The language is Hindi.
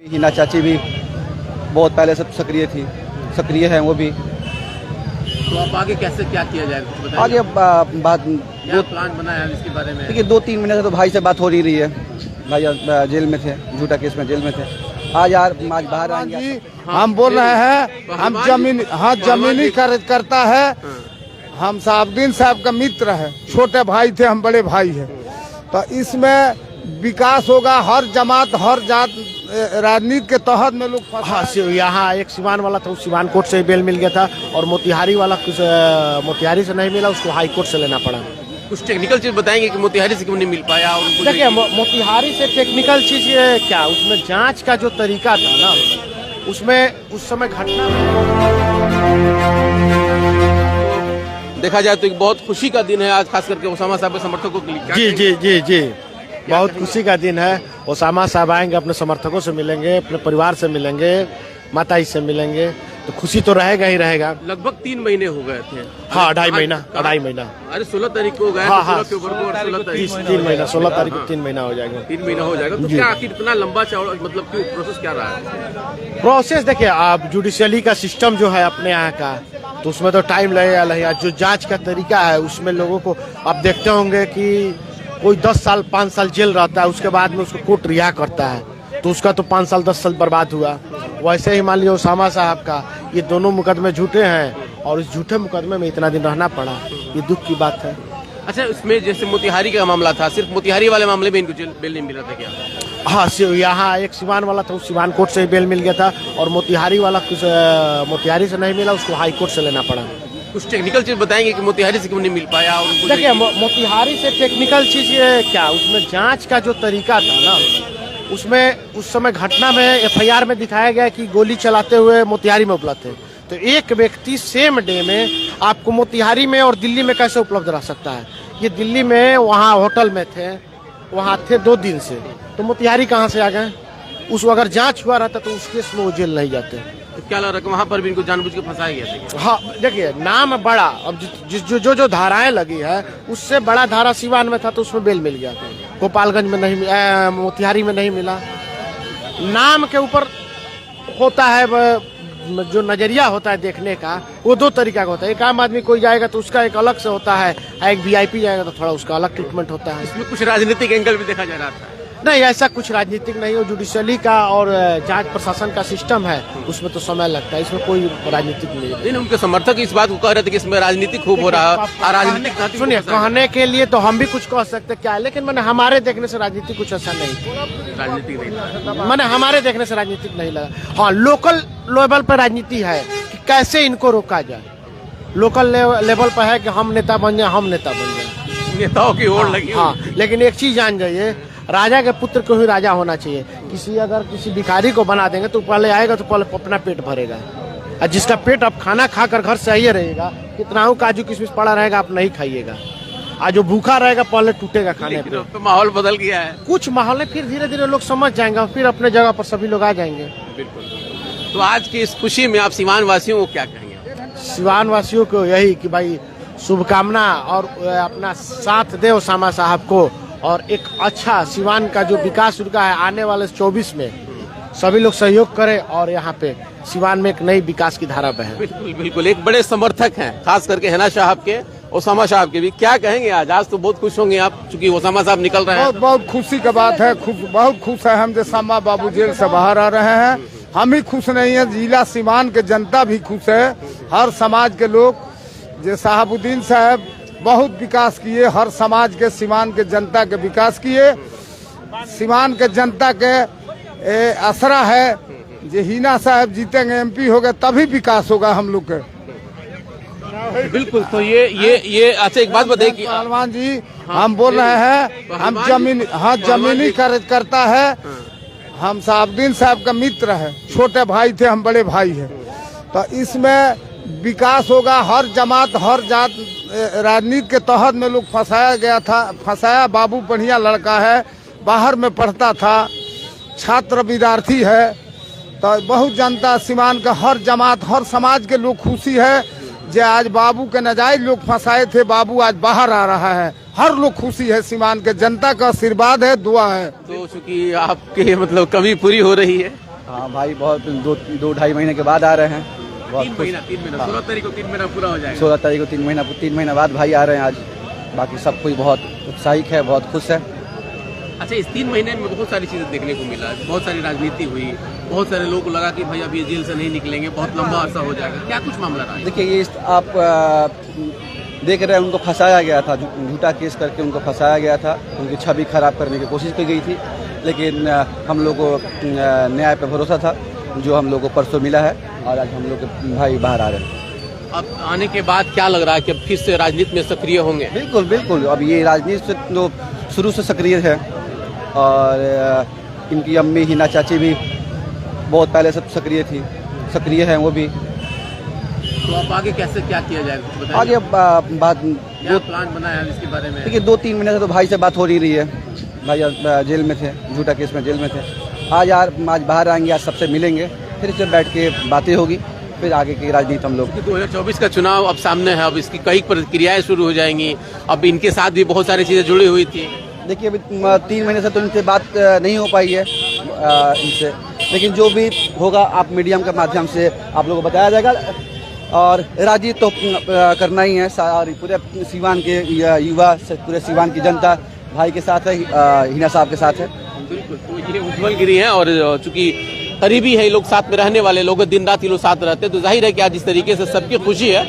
हिना चाची भी बहुत पहले से सक्रिय है वो भी। तो अब आगे कैसे क्या किया जाए कुछ बताइए। आगे बात क्या प्लान बनाया है इसके बारे में? देखिए 2-3 महीने से तो भाई से बात हो नहीं रही है। भाई जेल में थे, झूठा केस में जेल में थे। आज बाहर आएंगे। हम बोल रहे हैं हम जमीनी करता है। हम साहबुद्दीन साहब का मित्र है, छोटे भाई थे, हम बड़े भाई हैं। तो इसमें विकास होगा, हर जमात हर जात राजनीति के तहत में लोग। हाँ, यहाँ एक सिवान वाला था, उस सिवान कोर्ट से बेल मिल गया था, और मोतिहारी वाला कुछ मोतिहारी से नहीं मिला, उसको हाई कोर्ट से लेना पड़ा। कुछ टेक्निकल चीज बताएंगे कि मोतिहारी से क्यों नहीं मिल पाया? और देखिए मोतिहारी से टेक्निकल चीज क्या, उसमें जांच का जो तरीका था ना, उसमें उस समय घटना देखा जाए तो एक बहुत खुशी का दिन है आज, खास करके ओसामा साहब के समर्थकों के लिए। जी बहुत खुशी का दिन है। ओसामा साहब आएंगे, अपने समर्थकों से मिलेंगे, अपने परिवार से मिलेंगे, माता जी से मिलेंगे, तो खुशी तो रहेगा ही रहेगा। लगभग 3 महीने हो गए थे। हाँ, अढ़ाई महीना। अरे 16 तारीख को गए। हाँ, 16 तारीख 16 तारीख को 3 महीना हो जाएगा। 3 महीना हो जाएगा। तो क्या आखिर इतना लंबा चौड़ा, मतलब क्यों, प्रोसेस क्या रहा है? प्रोसेस देखिए, आप जुडिशियली का सिस्टम जो है अपने यहाँ का, तो उसमें तो टाइम लगेगा। जो जांच का तरीका है उसमें लोगों को आप देखते होंगे कि कोई 10 साल 5 साल जेल रहता है, उसके बाद में उसको कोर्ट रिहा करता है, तो उसका तो 5 साल 10 साल बर्बाद हुआ। वैसे ही मान लीजिए ओसामा साहब का ये दोनों मुकदमे झूठे हैं, और इस झूठे मुकदमे में इतना दिन रहना पड़ा, ये दुख की बात है। अच्छा, इसमें जैसे मोतिहारी का मामला था, सिर्फ मोतिहारी वाले मामले में इनको बेल नहीं मिला था क्या? हाँ, यहाँ एक सिवान वाला था, उस सिवान कोर्ट से बेल मिल गया था, और मोतिहारी वाला कुछ मोतिहारी से नहीं मिला, उसको हाई कोर्ट से लेना पड़ा। कुछ टेक्निकल चीज बताएंगे कि मोतिहारी से क्यों नहीं मिल पाया? और देखिए मोतिहारी से टेक्निकल चीज क्या, उसमें जांच का जो तरीका था ना, उसमें उस समय घटना में FIR में दिखाया गया कि गोली चलाते हुए मोतिहारी में उपलब्ध थे। तो एक व्यक्ति सेम डे में आपको मोतिहारी में और दिल्ली में कैसे उपलब्ध रह सकता है? ये दिल्ली में वहाँ होटल में थे, वहाँ थे 2 दिन से, तो मोतिहारी कहाँ से आ गए? उस अगर जांच हुआ रहता तो उस केस में वो जेल नहीं जाते। तो क्या लग रहा है वहाँ पर भी इनको जानबूझ के फंसाया गया था? हाँ, देखिए नाम बड़ा, अब जो धाराएं लगी है उससे बड़ा धारा सिवान में था, तो उसमें बेल मिल गया। गोपालगंज में नहीं, मोतिहारी में नहीं मिला। नाम के ऊपर होता है जो नजरिया होता है देखने का, वो 2 तरीका का होता है। एक आम आदमी कोई जाएगा तो उसका एक अलग से होता है, एक VIP जाएगा तो थोड़ा उसका अलग ट्रीटमेंट होता है। इसमें कुछ राजनीतिक एंगल भी देखा जा रहा था। नहीं, ऐसा कुछ राजनीतिक नहीं है। जुडिशियली का और जांच प्रशासन का सिस्टम है, उसमें तो समय लगता है, इसमें कोई राजनीतिक नहीं है। लेकिन उनके समर्थक इस बात को कह रहे थे कि इसमें राजनीतिक खूब हो रहा है। राजनीतिक सुनिए, कहने के लिए तो हम भी कुछ कह सकते क्या है, लेकिन मैंने हमारे देखने से राजनीति कुछ ऐसा नहीं, राजनीतिक नहीं, मैंने हमारे देखने से राजनीतिक नहीं लगा। हाँ, लोकल लेवल पर राजनीति है कि कैसे इनको रोका जाए। लोकल लेवल पर है कि हम नेता बन जाए, हम नेता बन जाए, नेताओं की ओर लगी। हाँ, लेकिन एक चीज जान जाइए, राजा के पुत्र को ही राजा होना चाहिए। अगर किसी भिखारी को बना देंगे तो पहले आएगा तो पहले अपना पेट भरेगा, और जिसका पेट अब खाना खाकर घर से आइए रहेगा, कितना काजू किशमिश पड़ा रहेगा आप नहीं खाइएगा, और जो भूखा रहेगा पहले टूटेगा खाने पे। तो माहौल बदल गया है। कुछ माहौल है, फिर धीरे धीरे लोग समझ जाएंगे, और फिर अपने जगह पर सभी लोग आ जाएंगे। बिल्कुल। तो आज की इस खुशी में आप सिवान वासियों को क्या कहेंगे? सिवान वासियों को यही कि भाई शुभकामना, और अपना साथ दे ओसामा साहब को, और एक अच्छा सिवान का जो विकास रुका है आने वाले 24 में सभी लोग सहयोग करें, और यहाँ पे सिवान में एक नई विकास की धारा बहे। बिल्कुल बिल्कुल, एक बड़े समर्थक हैं, खास करके हिना साहब के, ओसामा साहब के भी। क्या कहेंगे आज तो बहुत खुश होंगे आप, चूंकि ओसामा साहब निकल रहे हैं। बहुत खुशी की बात है, बहुत खुश है हम जो ओसामा बाबू जेल से बाहर आ रहे हैं। हम ही खुश नहीं है, जिला सिवान के जनता भी खुश है, हर समाज के लोग। जो साहबुद्दीन साहब बहुत विकास किए, हर समाज के, सिवान के जनता के विकास किए। सिवान के जनता के असरा है जो हिना साहब जीतेंगे, MP हो गए, तभी विकास होगा हम लोग के। बिल्कुल। तो ये अच्छा, एक बात बताइए कि पहलवान जी, हम बोल रहे हैं हम जमीनी करता है। हम साहबुद्दीन साहब का मित्र है, छोटे भाई थे, हम बड़े भाई हैं। तो इसमें विकास होगा, हर जमात हर जात राजनीति के तहत में लोग फंसाया। बाबू बढ़िया लड़का है, बाहर में पढ़ता था, छात्र विद्यार्थी है। तो बहुत जनता सिवान का, हर जमात हर समाज के लोग खुशी है जो आज बाबू के नाजायज लोग फंसाए थे, बाबू आज बाहर आ रहा है। हर लोग खुशी है, सिवान के जनता का आशीर्वाद है, दुआ है। तो चूंकि आपके मतलब कमी पूरी हो रही है, हाँ भाई, बहुत दो ढाई महीने के बाद आ रहे हैं। बहुत 3 महीना 16 तारीख को 3 महीना पूरा हो जाएगा। 16 तारीख को 3 महीना बाद भाई आ रहे हैं आज। बाकी सब कोई बहुत उत्साहित है, बहुत खुश है। अच्छा, इस 3 महीने में बहुत सारी चीजें देखने को मिला, बहुत सारी राजनीति हुई, बहुत सारे लोगों को लगा कि भाई अब ये जेल से नहीं निकलेंगे, बहुत लंबा अरसा हो जाएगा। क्या कुछ मामला रहा? देखिए, ये आप देख रहे हैं, उनको फंसाया गया था, झूठा केस करके उनको फंसाया गया था, उनकी छवि खराब करने की कोशिश की गई थी। लेकिन हम लोग को न्याय पर भरोसा था, जो हम लोग को परसों मिला है, और आज हम लोग के भाई बाहर आ रहे हैं। अब आने के बाद क्या लग रहा है कि अब फिर से राजनीति में सक्रिय होंगे? बिल्कुल बिल्कुल, अब ये राजनीति से तो शुरू से सक्रिय है, और इनकी अम्मी हिना चाची भी बहुत पहले से सक्रिय थी, सक्रिय हैं वो भी। तो अब आगे कैसे क्या किया जाएगा, कुछ बताइए। आगे बात क्या प्लान बनाया है इसके बारे में? देखिए, 2-3 महीने से तो भाई से बात हो नहीं रही है। भाई जेल में थे, झूठा केस में जेल में थे। आज बाहर आएंगे, आज सबसे मिलेंगे, फिर से बैठ के बातें होगी, फिर आगे की राजनीति हम लोग। 2024 का चुनाव अब सामने है, अब इसकी कई प्रक्रियाएं शुरू हो जाएंगी। अब इनके साथ भी बहुत सारी चीजें जुड़ी हुई थी। देखिए, अभी 3 महीने से तो इनसे बात नहीं हो पाई है इनसे, लेकिन जो भी होगा आप मीडियम के माध्यम से आप लोगों को बताया जाएगा। और राजनीति तो करना ही है, सारी पूरे सीवान के युवा, पूरे सीवान की जनता भाई के साथ है, हिना साहब के साथ है। बिल्कुल, तो ये उज्जवल गिरी हैं, और चूंकि करीबी है, लोग साथ में रहने वाले लोग, दिन रात ये लोग साथ रहते हैं, तो जाहिर है कि आज इस तरीके से सबकी खुशी है।